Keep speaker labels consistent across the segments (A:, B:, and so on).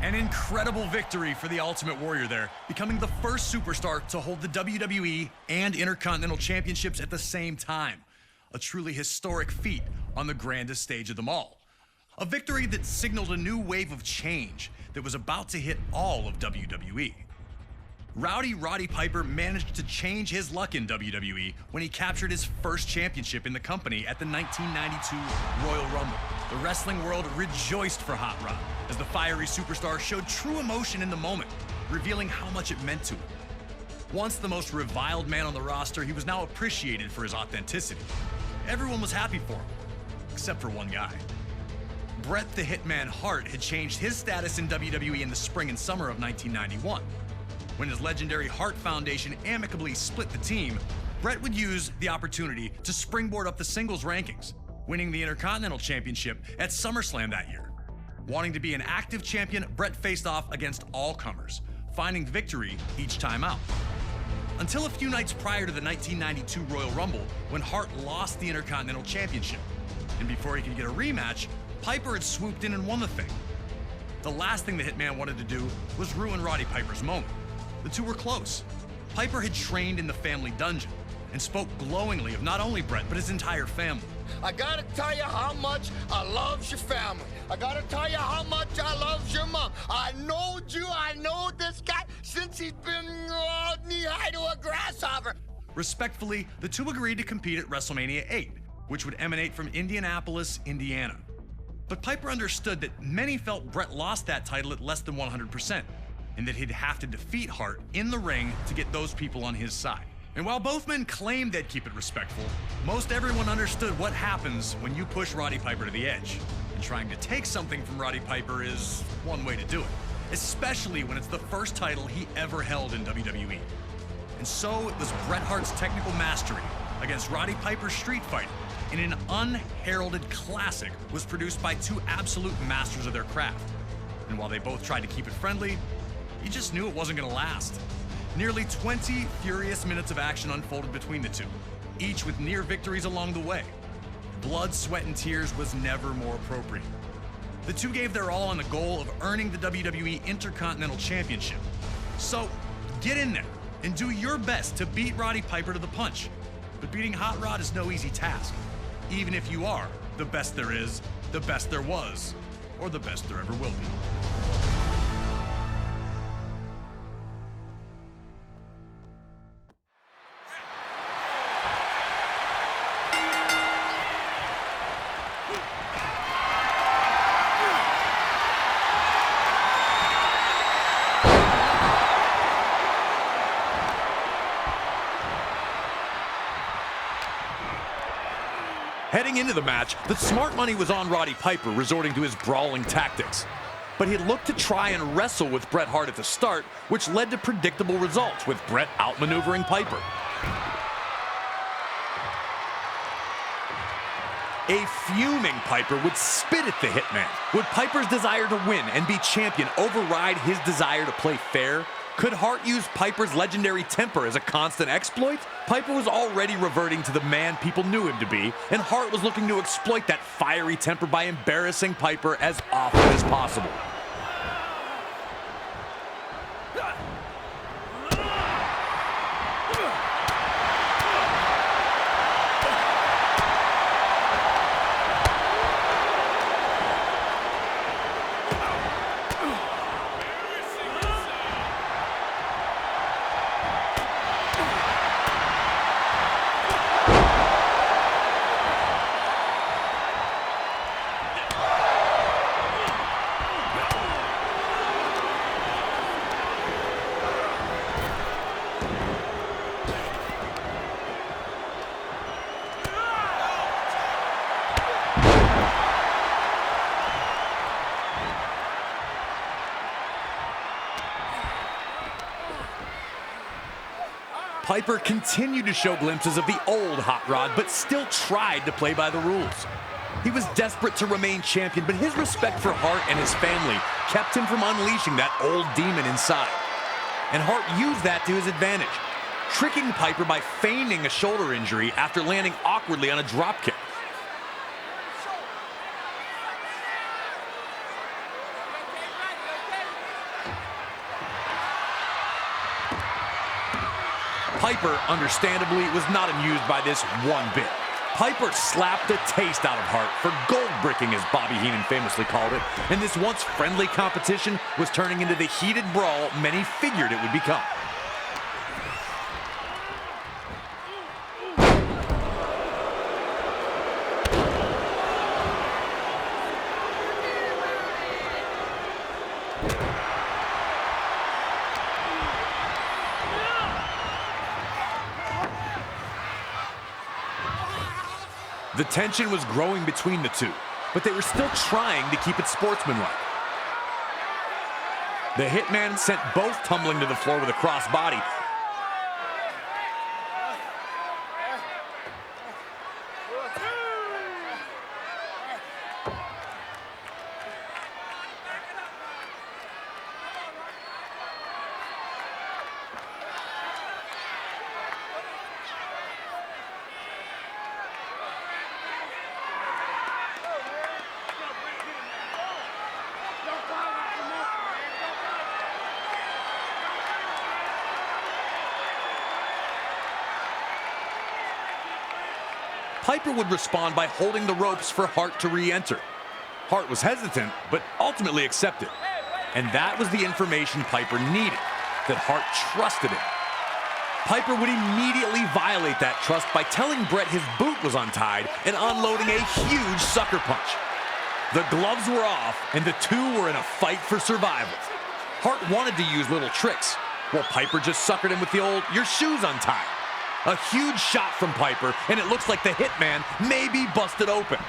A: An incredible victory for the Ultimate Warrior there, becoming the first superstar to hold the WWE and Intercontinental Championships at the same time. A truly historic feat on the grandest stage of them all. A victory that signaled a new wave of change that was about to hit all of WWE. Rowdy Roddy Piper managed to change his luck in WWE when he captured his first championship in the company at the 1992 Royal Rumble. The wrestling world rejoiced for Hot Rod as the fiery superstar showed true emotion in the moment, revealing how much it meant to him. Once the most reviled man on the roster, he was now appreciated for his authenticity. Everyone was happy for him, except for one guy. Bret the Hitman Hart had changed his status in WWE in the spring and summer of 1991. When his legendary Hart Foundation amicably split the team, Bret would use the opportunity to springboard up the singles rankings, winning the Intercontinental Championship at SummerSlam that year. Wanting to be an active champion, Bret faced off against all comers, finding victory each time out. Until a few nights prior to the 1992 Royal Rumble, when Hart lost the Intercontinental Championship. And before he could get a rematch, Piper had swooped in and won the thing. The last thing the Hitman wanted to do was ruin Roddy Piper's moment. The two were close. Piper had trained in the family dungeon and spoke glowingly of not only Bret, but his entire family.
B: I gotta tell you how much I love your family. I gotta tell you how much I love your mom. I knowed you, I know this guy since he's been knee-high to a grasshopper.
A: Respectfully, the two agreed to compete at WrestleMania 8, which would emanate from Indianapolis, Indiana. But Piper understood that many felt Bret lost that title at less than 100%, and that he'd have to defeat Hart in the ring to get those people on his side. And while both men claimed they'd keep it respectful, most everyone understood what happens when you push Roddy Piper to the edge. And trying to take something from Roddy Piper is one way to do it, especially when it's the first title he ever held in WWE. And so it was Bret Hart's technical mastery against Roddy Piper's street fighting in an unheralded classic was produced by two absolute masters of their craft. And while they both tried to keep it friendly, you just knew it wasn't gonna last. Nearly 20 furious minutes of action unfolded between the two, each with near victories along the way. Blood, sweat, and tears was never more appropriate. The two gave their all on the goal of earning the WWE Intercontinental Championship. So, get in there and do your best to beat Roddy Piper to the punch. But beating Hot Rod is no easy task, even if you are the best there is, the best there was, or the best there ever will be. Heading into the match, the smart money was on Roddy Piper, resorting to his brawling tactics. But he looked to try and wrestle with Bret Hart at the start, which led to predictable results, with Bret outmaneuvering Piper. A fuming Piper would spit at the Hitman. Would Piper's desire to win and be champion override his desire to play fair? Could Hart use Piper's legendary temper as a constant exploit? Piper was already reverting to the man people knew him to be, and Hart was looking to exploit that fiery temper by embarrassing Piper as often as possible. Piper continued to show glimpses of the old Hot Rod, but still tried to play by the rules. He was desperate to remain champion, but his respect for Hart and his family kept him from unleashing that old demon inside. And Hart used that to his advantage, tricking Piper by feigning a shoulder injury after landing awkwardly on a dropkick.
C: Piper, understandably, was not amused by this one bit. Piper slapped the taste out of Hart for gold bricking, as Bobby Heenan famously called it, and this once friendly competition was turning into the heated brawl many figured it would become. The tension was growing between the two, but they were still trying to keep it sportsmanlike. The Hitman sent both tumbling to the floor with a crossbody. Piper would respond by holding the ropes for Hart to re-enter. Hart was hesitant, but ultimately accepted. And that was the information Piper needed, that Hart trusted him. Piper would immediately violate that trust by telling Bret his boot was untied and unloading a huge sucker punch. The gloves were off, and the two were in a fight for survival. Hart wanted to use little tricks, while Piper just suckered him with the old, "your shoe's untied." A huge shot from Piper, and it looks like the Hitman may be busted open.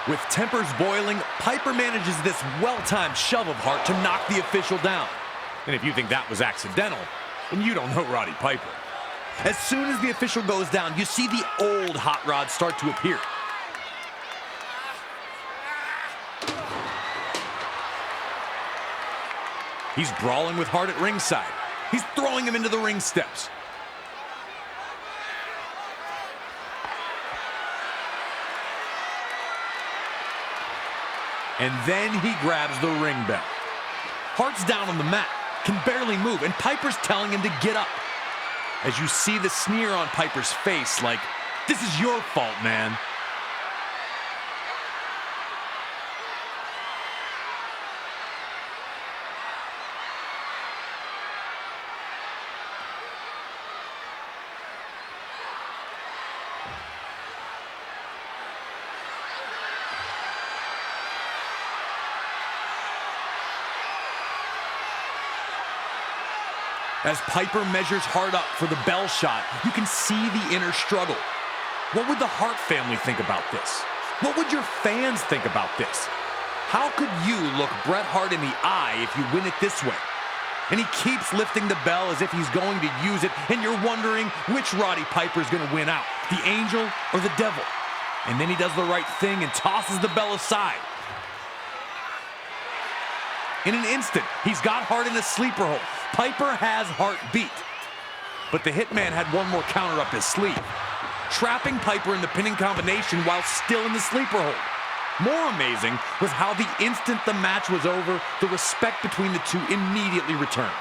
C: With tempers boiling, Piper manages this well-timed shove of Hart to knock the official down. And if you think that was accidental, then you don't know Roddy Piper. As soon as the official goes down, you see the old hot rod start to appear. He's brawling with Hart at ringside. He's throwing him into the ring steps. And then he grabs the ring bell. Hart's down on the mat, can barely move, and Piper's telling him to get up. As you see the sneer on Piper's face, like, this is your fault, man. As Piper measures Hart up for the bell shot, you can see the inner struggle. What would the Hart family think about this? What would your fans think about this? How could you look Bret Hart in the eye if you win it this way? And he keeps lifting the bell as if he's going to use it, and you're wondering which Roddy Piper is going to win out, the Angel or the Devil. And then he does the right thing and tosses the bell aside. In an instant, he's got Hart in a sleeper hold. Piper has Hart beat. But the Hitman had one more counter up his sleeve, trapping Piper in the pinning combination while still in the sleeper hold. More amazing was how the instant the match was over, the respect between the two immediately returned.